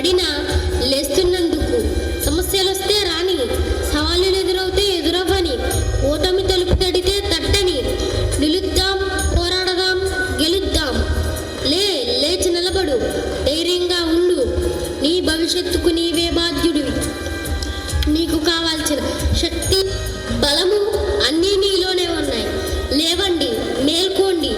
పడినా లేస్తున్నందుకు. సమస్యలు వస్తే రాని, సవాళ్ళు ఎదురవుతే ఎదురవ్వని, ఓటమి తలుపు తడితే తట్టని. నిలుద్దాం, పోరాడదాం, గెలుద్దాం. లేచి నిలబడు, ధైర్యంగా ఉండు. నీ భవిష్యత్తుకు నీవే బాధ్యుడివి. నీకు కావాల్సిన శక్తి, బలము అన్నీ నీలోనే ఉన్నాయి. లేవండి, మేల్కోండి.